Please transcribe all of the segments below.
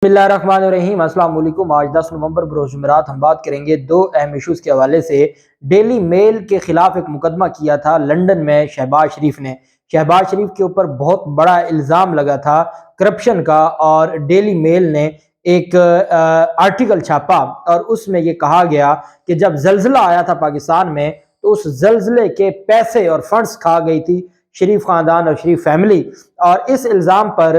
بسم اللہ الرحمن الرحیم۔ السلام علیکم۔ آج 10 نومبر بروز جمعرات ہم بات کریں گے دو اہم ایشوز کے حوالے سے۔ ڈیلی میل کے خلاف ایک مقدمہ کیا تھا لندن میں شہباز شریف نے۔ شہباز شریف کے اوپر بہت بڑا الزام لگا تھا کرپشن کا، اور ڈیلی میل نے ایک آرٹیکل چھاپا اور اس میں یہ کہا گیا کہ جب زلزلہ آیا تھا پاکستان میں تو اس زلزلے کے پیسے اور فنڈز کھا گئی تھی شریف خاندان اور شریف فیملی، اور اس الزام پر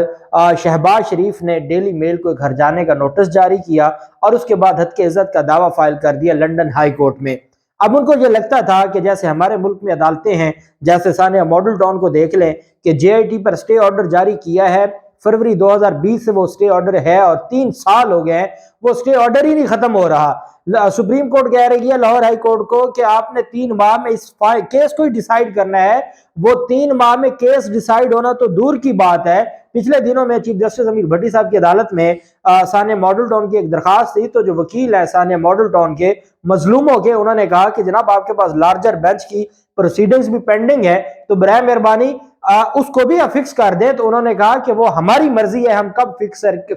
شہباز شریف نے ڈیلی میل کو گھر جانے کا نوٹس جاری کیا اور اس کے بعد ہتک عزت کا دعویٰ فائل کر دیا لندن ہائی کورٹ میں۔ اب ان کو یہ لگتا تھا کہ جیسے ہمارے ملک میں عدالتیں ہیں، جیسے ثانیہ ماڈل ٹاؤن کو دیکھ لیں کہ جے آئی ٹی پر سٹے آرڈر جاری کیا ہے، فروری 2020 سے وہ سٹے آرڈر ہے اور 3 سال ہو گئے ہیں، وہ سٹے آرڈر ہی نہیں ختم ہو رہا۔ سپریم کورٹ کہہ رہی ہے لاہور ہائی کورٹ کو کہ آپ نے 3 ماہ میں اس کیس کو ہی ڈیسائیڈ کرنا ہے۔ وہ 3 ماہ میں کیس ڈیسائیڈ ہونا تو دور کی بات ہے۔ پچھلے دنوں میں چیف جسٹس امیر بھٹی صاحب کی عدالت میں ثانیہ ماڈل ٹاؤن کی ایک درخواست تھی، تو جو وکیل ہے ثانیہ ماڈل ٹاؤن کے مظلوموں کے، انہوں نے کہا کہ جناب آپ کے پاس لارجر بینچ کی پروسیڈنگز بھی پینڈنگ ہے، تو برائے مہربانی اس کو بھی آپ فکس کر دیں۔ تو انہوں نے کہا کہ وہ ہماری مرضی ہے، ہم کب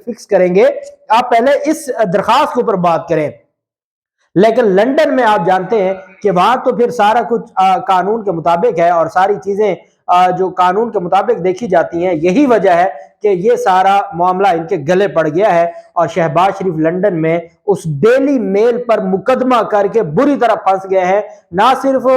فکس کریں گے، آپ پہلے اس درخواست کے اوپر بات کریں۔ لیکن لندن میں آپ جانتے ہیں کہ وہاں تو پھر سارا کچھ قانون کے مطابق ہے اور ساری چیزیں جو قانون کے مطابق دیکھی جاتی ہیں۔ یہی وجہ ہے کہ یہ سارا معاملہ ان کے گلے پڑ گیا ہے اور شہباز شریف لندن میں اس ڈیلی میل پر مقدمہ کر کے بری طرح پھنس گئے ہیں۔ نہ صرف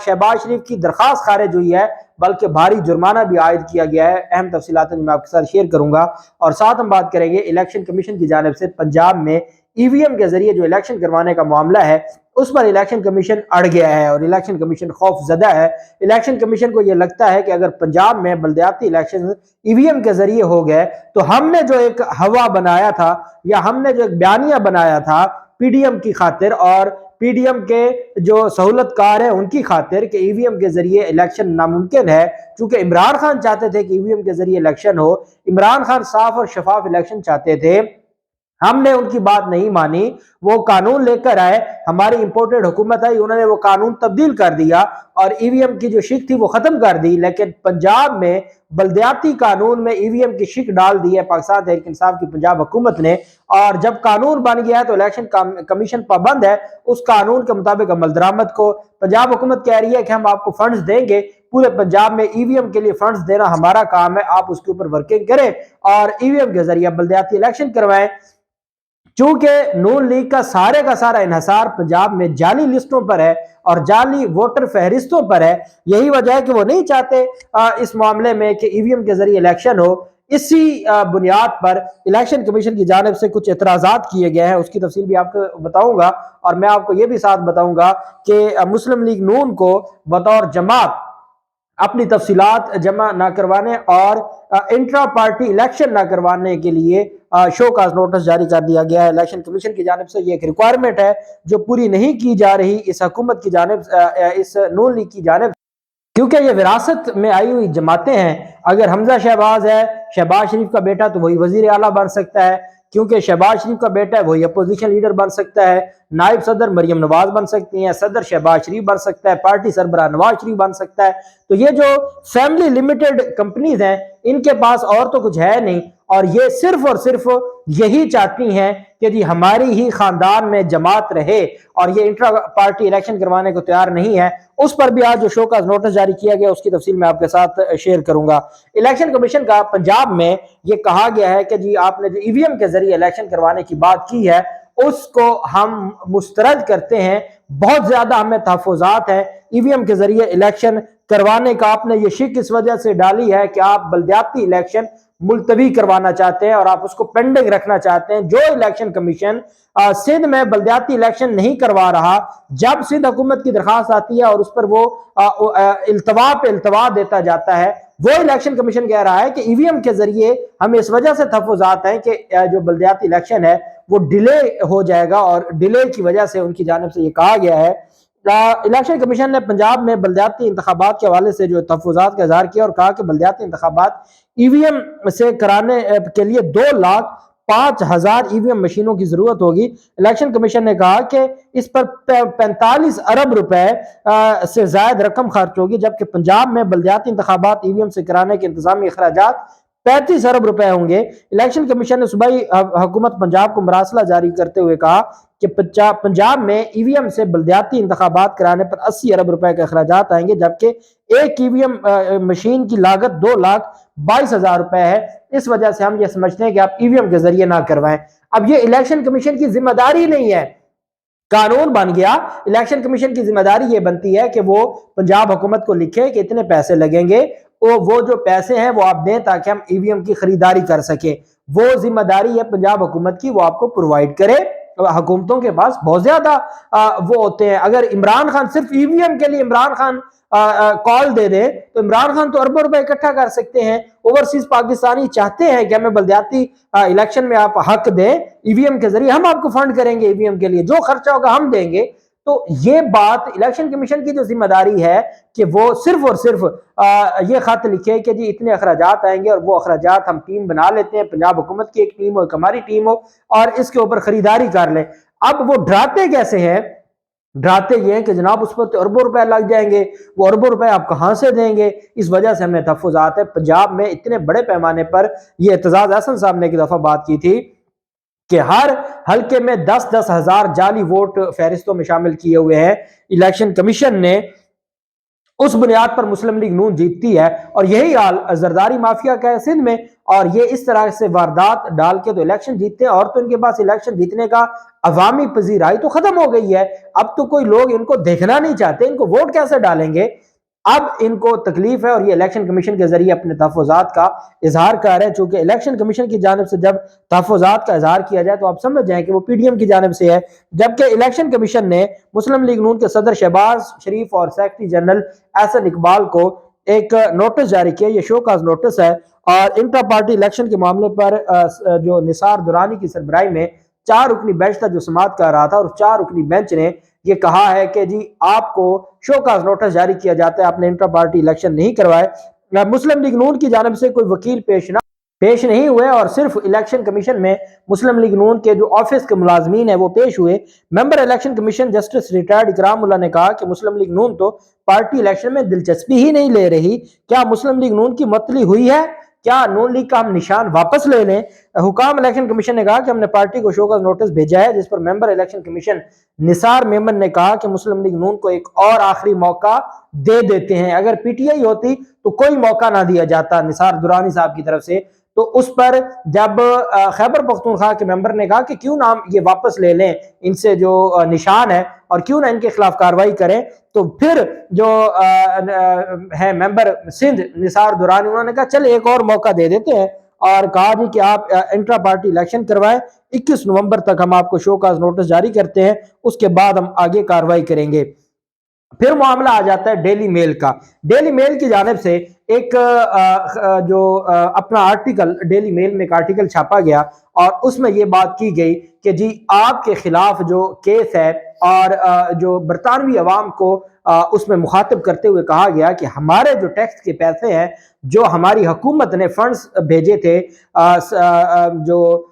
شہباز شریف کی درخواست خارج ہوئی ہے بلکہ بھاری جرمانہ بھی عائد کیا گیا ہے۔ اہم تفصیلات میں آپ کے ساتھ شیئر کروں گا، اور ساتھ ہم بات کریں گے الیکشن کمیشن کی جانب سے پنجاب میں ای وی ایم کے ذریعے جو الیکشن کروانے کا معاملہ ہے اس پر الیکشن کمیشن اڑ گیا ہے اور الیکشن کمیشن خوف زدہ ہے۔ الیکشن کمیشن کو یہ لگتا ہے کہ اگر پنجاب میں بلدیاتی الیکشن ای وی ایم کے ذریعے ہو گئے تو ہم نے جو ایک ہوا بنایا تھا یا ہم نے جو ایک بیانیہ بنایا تھا پی ڈی ایم کی خاطر اور پی ڈی ایم کے جو سہولت کار ہیں ان کی خاطر کہ ای وی ایم کے ذریعے الیکشن ناممکن ہے، چونکہ عمران خان چاہتے تھے کہ ای وی ایم کے ذریعے الیکشن ہو، عمران خان صاف اور شفاف الیکشن چاہتے تھے، ہم نے ان کی بات نہیں مانی، وہ قانون لے کر آئے، ہماری امپورٹڈ حکومت آئی، انہوں نے وہ قانون تبدیل کر دیا اور ای وی ایم کی جو شک تھی وہ ختم کر دی۔ لیکن پنجاب میں بلدیاتی قانون میں ای وی ایم کی شک ڈال دی ہے پاکستان تحریک انصاف کی پنجاب حکومت نے، اور جب قانون بن گیا ہے تو الیکشن کمیشن پابند ہے اس قانون کے مطابق عمل درآمد کو۔ پنجاب حکومت کہہ رہی ہے کہ ہم آپ کو فنڈز دیں گے، پورے پنجاب میں ای وی ایم کے لیے فنڈز دینا ہمارا کام ہے، آپ اس کے اوپر ورکنگ کریں اور ای وی ایم کے ذریعے بلدیاتی الیکشن کروائیں۔ چونکہ نون لیگ کا سارا انحصار پنجاب میں جعلی لسٹوں پر ہے اور جعلی ووٹر فہرستوں پر ہے، یہی وجہ ہے کہ وہ نہیں چاہتے اس معاملے میں کہ ای وی ایم کے ذریعے الیکشن ہو۔ اسی بنیاد پر الیکشن کمیشن کی جانب سے کچھ اعتراضات کیے گئے ہیں، اس کی تفصیل بھی آپ کو بتاؤں گا، اور میں آپ کو یہ بھی ساتھ بتاؤں گا کہ مسلم لیگ نون کو بطور جماعت اپنی تفصیلات جمع نہ کروانے اور انٹرا پارٹی الیکشن نہ کروانے کے لیے شو کاز نوٹس جاری کر دیا گیا ہے۔ الیکشن کمیشن کی جانب سے یہ ایک ریکوائرمنٹ ہے جو پوری نہیں کی جا رہی اس حکومت کی جانب، اس نون لیگ کی جانب، کیونکہ یہ وراثت میں آئی ہوئی جماعتیں ہیں۔ اگر حمزہ شہباز ہے، شہباز شریف کا بیٹا، تو وہی وزیر اعلیٰ بن سکتا ہے، کیونکہ شہباز شریف کا بیٹا ہے وہی اپوزیشن لیڈر بن سکتا ہے، نائب صدر مریم نواز بن سکتی ہیں، صدر شہباز شریف بن سکتا ہے، پارٹی سربراہ نواز شریف بن سکتا ہے۔ تو یہ جو فیملی لمیٹڈ کمپنیز ہیں ان کے پاس اور تو کچھ ہے نہیں، اور یہ صرف اور صرف یہی چاہتی ہیں کہ جی ہماری ہی خاندان میں جماعت رہے، اور یہ انٹرا پارٹی الیکشن کروانے کو تیار نہیں ہے۔ اس پر بھی آج جو شو کاز نوٹس جاری کیا گیا اس کی تفصیل میں آپ کے ساتھ شیئر کروں گا۔ الیکشن کمیشن کا پنجاب میں یہ کہا گیا ہے کہ جی آپ نے جو ای وی ایم کے ذریعے الیکشن کروانے کی بات کی ہے اس کو ہم مسترد کرتے ہیں، بہت زیادہ ہمیں تحفظات ہیں ای وی ایم کے ذریعے الیکشن کروانے کا۔ آپ نے یہ شک اس وجہ سے ڈالی ہے کہ آپ بلدیاتی الیکشن ملتوی کروانا چاہتے ہیں اور آپ اس کو پینڈنگ رکھنا چاہتے ہیں۔ جو الیکشن کمیشن سندھ میں بلدیاتی الیکشن نہیں کروا رہا، جب سندھ حکومت کی درخواست آتی ہے اور اس پر وہ التوا پہ التوا دیتا جاتا ہے، وہ الیکشن کمیشن کہہ رہا ہے کہ ای وی ایم کے ذریعے ہمیں اس وجہ سے تحفظات ہیں کہ جو بلدیاتی الیکشن ہے وہ ڈیلے ہو جائے گا، اور ڈیلے کی وجہ سے ان کی جانب سے یہ کہا گیا ہے۔ الیکشن کمیشن نے پنجاب میں بلدیاتی انتخابات کے حوالے سے جو تحفظات کا اظہار کیا اور کہا کہ بلدیاتی انتخابات ای وی ایم سے کرانے کے لیے 2,05,000 ای وی ایم مشینوں کی ضرورت ہوگی۔ الیکشن کمیشن نے کہا کہ اس پر 45 ارب روپے سے زائد رقم خرچ ہوگی، جبکہ پنجاب میں بلدیاتی انتخابات ای وی ایم سے کرانے کے انتظامی اخراجات 35 ارب रुपए होंगे। इलेक्शन कमीशन ने सूबाई हुकूमत पंजाब को मरासला जारी करते हुए कहा कि पंजाब में ईवीएम से बलदियाती इंतखाबात कराने पर 80 अरब रुपए के अखराजात आएंगे, जबकि एक ईवीएम मशीन की लागत 2,22,000 रुपए है। इस वजह से हम ये समझते हैं कि आप ईवीएम के जरिए ना करवाएं। अब ये इलेक्शन कमीशन की जिम्मेदारी नहीं है, कानून बन गया। इलेक्शन कमीशन की जिम्मेदारी ये बनती है कि वो पंजाब हुकूमत को लिखे कि इतने पैसे लगेंगे, वो जो पैसे हैं वो आप दें ताकि हम ईवीएम की खरीदारी कर सके। वो जिम्मेदारी है पंजाब हुकूमत की, वो आपको प्रोवाइड करे। हुकूमतों के पास बहुत ज्यादा वो होते हैं। अगर इमरान खान सिर्फ ईवीएम के लिए इमरान खान कॉल दे दे तो इमरान खान तो अरबों रुपए इकट्ठा कर सकते हैं। ओवरसीज पाकिस्तानी चाहते हैं कि हमें बलदियाती इलेक्शन में आप हक दें, ईवीएम के जरिए हम आपको फंड करेंगे, ईवीएम के लिए जो खर्चा होगा हम देंगे। तो ये बात इलेक्शन कमीशन की जो जिम्मेदारी है कि वो सिर्फ और सिर्फ ये खत लिखे कि जी इतने अखराजात आएंगे, और वो अखराजात हम टीम बना लेते हैं, पंजाब हुकूमत की एक टीम हो, एक हमारी टीम हो, और इसके ऊपर खरीदारी कर ले। अब वो डराते कैसे हैं? डराते ये हैं कि जनाब उस पर तो अरबों रुपए लग जाएंगे, वो अरबों रुपए आप कहां से देंगे। इस वजह से हमें तहफ़्फ़ुज़ात है। पंजाब में इतने बड़े पैमाने पर, ये एतजाज़ अहसन साहब ने एक दफा बात की थी कि हर हल्के में 10-10 हजार जाली वोट फहरिस्तों में शामिल किए हुए हैं। इलेक्शन कमीशन ने उस बुनियाद पर मुस्लिम लीग नून जीतती है, और यही हाल जरदारी माफिया का है सिंध में। और ये इस तरह से वारदात डाल के तो इलेक्शन जीतते हैं, और तो इनके पास इलेक्शन जीतने का अवामी पजीराई तो खत्म हो गई है। अब तो कोई लोग इनको देखना नहीं चाहते, इनको वोट कैसे डालेंगे। अब इनको तकलीफ है, और ये इलेक्शन कमीशन के जरिए अपने तहफ़्फ़ुज़ात का इजहार कर रहे हैं। चूंकि इलेक्शन कमीशन की जानिब से जब तहफ़्फ़ुज़ात का इजहार किया जाए तो आप समझ जाएं कि वो पीडीएम की जानिब से है, जबकि इलेक्शन कमीशन ने मुस्लिम लीग नून के सदर शहबाज शरीफ और सेक्रेटरी जनरल एहसन इकबाल को एक नोटिस जारी किया। ये शोकाज नोटिस है, और इंट्रा पार्टी इलेक्शन के मामले पर जो निसार दुरानी की सरबराही में 4 रुकनी बेंच था जो समाअत कर रहा था, और 4 रुकनी बेंच ने ये कहा है कि जी आपको शोकाज नोटिस जारी किया जाता है, आपने इंटर पार्टी इलेक्शन नहीं करवाए। मुस्लिम लीग नून की जानिब से कोई वकील पेश नहीं हुए, और सिर्फ इलेक्शन कमीशन में मुस्लिम लीग नून के जो ऑफिस के मुलाजमीन है वो पेश हुए। Member election commission justice retired Ikramullah ने कहा कि मुस्लिम लीग नून तो पार्टी इलेक्शन में दिलचस्पी ही नहीं ले रही। क्या मुस्लिम लीग नून की मुअत्तली हुई है? क्या नून लीग का हम निशान वापस ले लें? हुकाम इलेक्शन कमीशन ने कहा कि हमने पार्टी को शोकॉज नोटिस भेजा है, जिस पर member election commission Nisar Memon ने कहा कि मुस्लिम लीग नून को एक और आखिरी मौका दे देते हैं। अगर पीटीआई होती तो कोई मौका ना दिया जाता निसार दुरानी साहब की तरफ से। तो उस पर जब खैबर पख्तूनख्वा के मेंबर ने कहा कि क्यों ना हम ये वापस ले लें इनसे जो निशान है, और क्यों ना इनके खिलाफ कार्रवाई करें, तो फिर जो है मेंबर सिंध निसार दुरानी, उन्होंने कहा चल एक और मौका दे देते हैं, और कहा जी कि आप इंट्रा पार्टी इलेक्शन करवाएं, 21 नवंबर तक हम आपको शोकाज नोटिस जारी करते हैं, उसके बाद हम आगे कार्रवाई करेंगे। फिर मामला आ जाता है डेली मेल का। डेली मेल की जानिब से एक अपना आर्टिकल, डेली मेल में एक आर्टिकल छापा गया, और उसमें यह बात की गई कि जी आपके खिलाफ जो केस है, और जो बरतानवी अवाम को उसमें मुखातिब करते हुए कहा गया कि हमारे जो टैक्स के पैसे हैं, जो हमारी हुकूमत ने फंड्स भेजे थे जो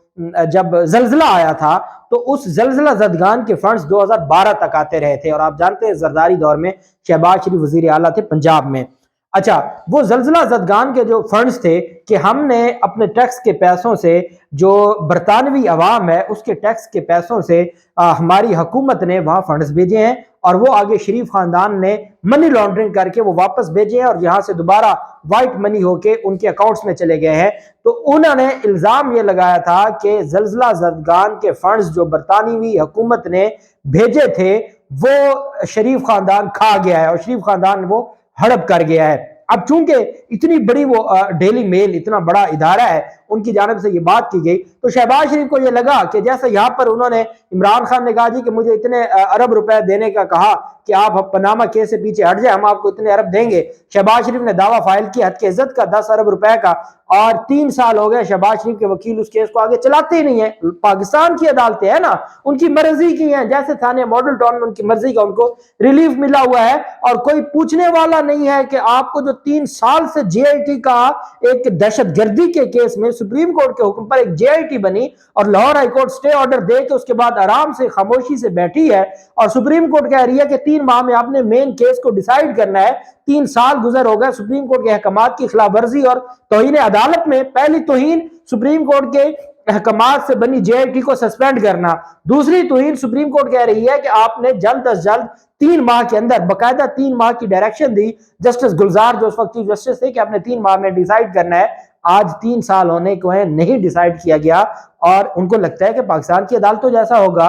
जब जल्जला आया था, तो उस जल्जला जदगान के फंड्स 2012 तक आते रहे थे। और आप जानते हैं जरदारी दौर में शहबाज शरीफ वजीर आला थे पंजाब में। अच्छा, वो जल्जला जदगान के जो फंड्स थे कि हमने अपने टैक्स के पैसों से, जो बरतानवी अवाम है उसके टैक्स के पैसों से हमारी हुकूमत ने वहां फंड्स भेजे हैं, और वो आगे शरीफ खानदान ने मनी लॉन्ड्रिंग करके वो वापस भेजे हैं, और यहाँ से दोबारा वाइट मनी होके उनके अकाउंट्स में चले गए हैं। तो उन्होंने इल्जाम ये लगाया था कि जल्जला जदगान के फंड्स जो बरतानवी हुकूमत ने भेजे थे वो शरीफ खानदान खा गया है, और शरीफ खानदान वो हड़प कर गया है। अब चूंकि इतनी बड़ी वो डेली मेल इतना बड़ा इदारा है, उनकी जानिब से ये बात की गई, तो शहबाज शरीफ को ये लगा कि जैसे यहाँ पर उन्होंने इमरान खान ने कहा जी कि मुझे इतने अरब रुपए देने का कहा कि आप पनामा केस से पीछे हट जाए, हम आपको इतने अरब देंगे। शहबाज शरीफ ने दावा फाइल किया हद के इज्जत का 10 अरब रुपए का, और 3 साल हो गए शहबाज शरीफ के वकील उस केस को आगे चलाते ही नहीं है। पाकिस्तान की अदालतें है ना, उनकी मर्जी की हैं, जैसे थाने मॉडल टाउन में उनकी मर्जी का उनको रिलीफ मिला हुआ है, और कोई पूछने वाला नहीं है कि आपको जो 3 साल से जेआईटी का एक दहशतगर्दी के केस में सुप्रीम कोर्ट के हुक्म पर एक JIT बनी और Lahore high court stay order दे के उसके बाद आराम से खामोशी से बैठी है और सुप्रीम कोर्ट कह रही है कि 3 माह में आपने मेन केस को डिसाइड करना है। 3 साल गुजर हो गए सुप्रीम कोर्ट के अहकामात की खिलाफ वर्जी और तौहीन अदालत में। पहली तौहीन सुप्रीम कोर्ट के अहकामात से बनी JIT को सस्पेंड करना, दूसरी तौहीन सुप्रीम कोर्ट कह रही है कि आपने जल्द अज जल्द 3 माह के अंदर बाकायदा 3 माह की डायरेक्शन दी जस्टिस गुलजार जो उस वक्त चीफ जस्टिस थे कि आपने 3 माह में डिसाइड करना है। आज 3 साल होने को है, नहीं डिसाइड किया गया और उनको लगता है कि पाकिस्तान की अदालतों जैसा होगा।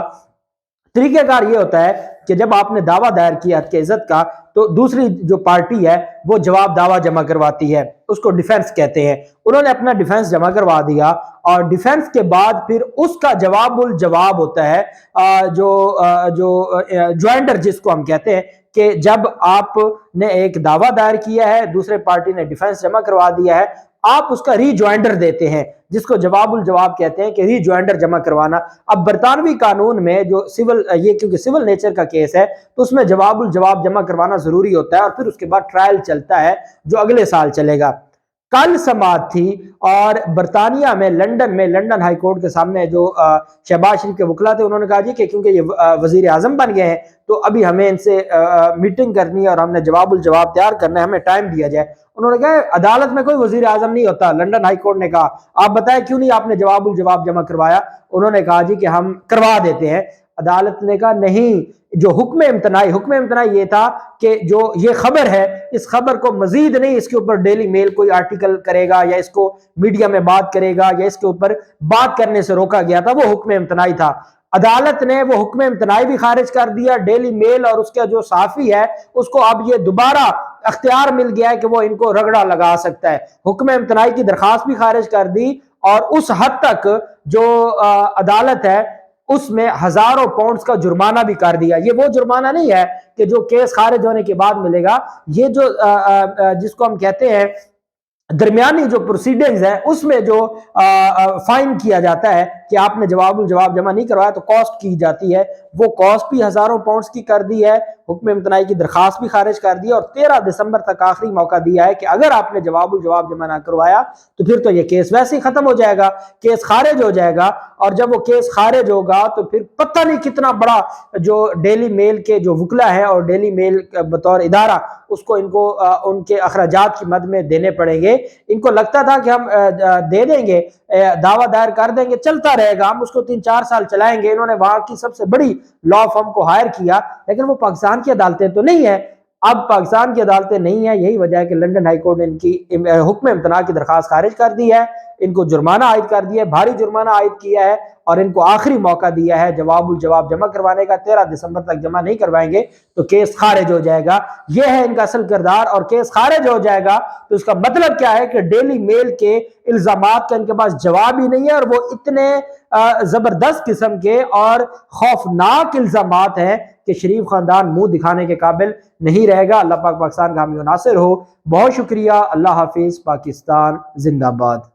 तरीकेकार ये होता है कि जब आपने दावा दायर किया हद के इज्जत का तो दूसरी जो पार्टी है वो जवाब दावा जमा करवाती है, उसको डिफेंस कहते हैं। उन्होंने अपना डिफेंस जमा करवा दिया और डिफेंस के बाद फिर उसका जवाबुल जवाब होता है जो ज्वाइंडर जिसको हम कहते हैं कि जब आपने एक दावा दायर किया है, दूसरे पार्टी ने डिफेंस जमा करवा दिया है, आप उसका रीज्वाइंडर देते हैं जिसको जवाबुल जवाब कहते हैं कि रीज्वाइंडर जमा करवाना। अब बरतानवी कानून में जो सिविल ये क्योंकि सिविल नेचर का केस है तो उसमें जवाबुल जवाब जमा करवाना जरूरी होता है और फिर उसके बाद ट्रायल चलता है जो अगले साल चलेगा। कल समाअत थी और बरतानिया में लंदन हाई कोर्ट के सामने जो शहबाज शरीफ के वकला थे उन्होंने कहा जी कि क्योंकि ये वजीर आजम बन गए हैं तो अभी हमें इनसे मीटिंग करनी है और हमने जवाबुल जवाब तैयार करना है, हमें टाइम दिया जाए। उन्होंने कहा अदालत में कोई वजीर आजम नहीं होता। लंदन हाई कोर्ट ने कहा आप बताएं क्यों नहीं आपने जवाबुल जवाब जमा करवाया। उन्होंने कहा जी कि हम करवा देते हैं। अदालत ने कहा नहीं, जो हुक्म इम्तनाई ये था कि जो ये खबर है इस खबर को मजीद नहीं इसके ऊपर डेली मेल कोई आर्टिकल करेगा या इसको मीडिया में बात करेगा या इसके ऊपर बात करने से रोका गया था, वो हुक्म इम्तनाई था। अदालत ने वो हुक्म इम्तनाई भी खारिज कर दिया। डेली मेल और उसका जो सहाफी है उसको अब ये दोबारा अख्तियार मिल गया है कि वो इनको रगड़ा लगा सकता है। हुक्म इम्तनाई की दरखास्त भी खारिज कर दी और उस हद तक जो अदालत है उसमें हजारों पाउंड्स का जुर्माना भी कर दिया। ये वो जुर्माना नहीं है कि जो केस खारिज होने के बाद मिलेगा, ये जो जिसको हम कहते हैं दरमियानी जो प्रोसीडिंग्स है उसमें जो फाइन किया जाता है कि आपने जवाब जमा नहीं करवाया तो कॉस्ट की जाती है, वो कॉस्ट भी हजारों पाउंड्स की कर दी है। हुक्म इम्तनाई की दरखास्त भी खारिज कर दी और 13 दिसंबर तक आखिरी मौका दिया है कि अगर आपने जवाब जमा ना करवाया तो फिर तो ये केस वैसे ही खत्म हो जाएगा, केस खारिज हो जाएगा। और जब वो केस खारिज होगा तो फिर पता नहीं कितना बड़ा जो डेली मेल के जो वकला है और डेली मेल बतौर इदारा उसको इनको उनके अखराजात की मद में देने पड़ेंगे। इनको लगता था कि हम दे देंगे, दावा दायर कर देंगे, चलता रहेगा, हम उसको 3-4 साल चलाएंगे। इन्होंने वहां की सबसे बड़ी लॉ फर्म को हायर किया, लेकिन वो पाकिस्तान की अदालतें तो नहीं है। अब पाकिस्तान की अदालतें नहीं है, यही वजह है कि लंदन हाई कोर्ट ने इनकी हुक्म इम्तना की दरखास्त खारिज कर दी है, इनको जुर्माना आयद कर दिया है, भारी जुर्माना आयद किया है और इनको आखिरी मौका दिया है जवाब जमा करवाने का। 13 दिसंबर तक जमा नहीं करवाएंगे तो केस खारिज हो जाएगा। यह है इनका असल किरदार और केस खारिज हो जाएगा तो इसका मतलब क्या है कि डेली मेल के इल्जामात का इनके पास जवाब ही नहीं है और वो इतने जबरदस्त किस्म के और खौफनाक इल्जामात हैं कि शरीफ खानदान मुंह दिखाने के काबिल नहीं रहेगा। अल्लाह पाक पाकिस्तान का हामी नासिर हो। बहुत शुक्रिया। अल्लाह हाफिज। पाकिस्तान जिंदाबाद।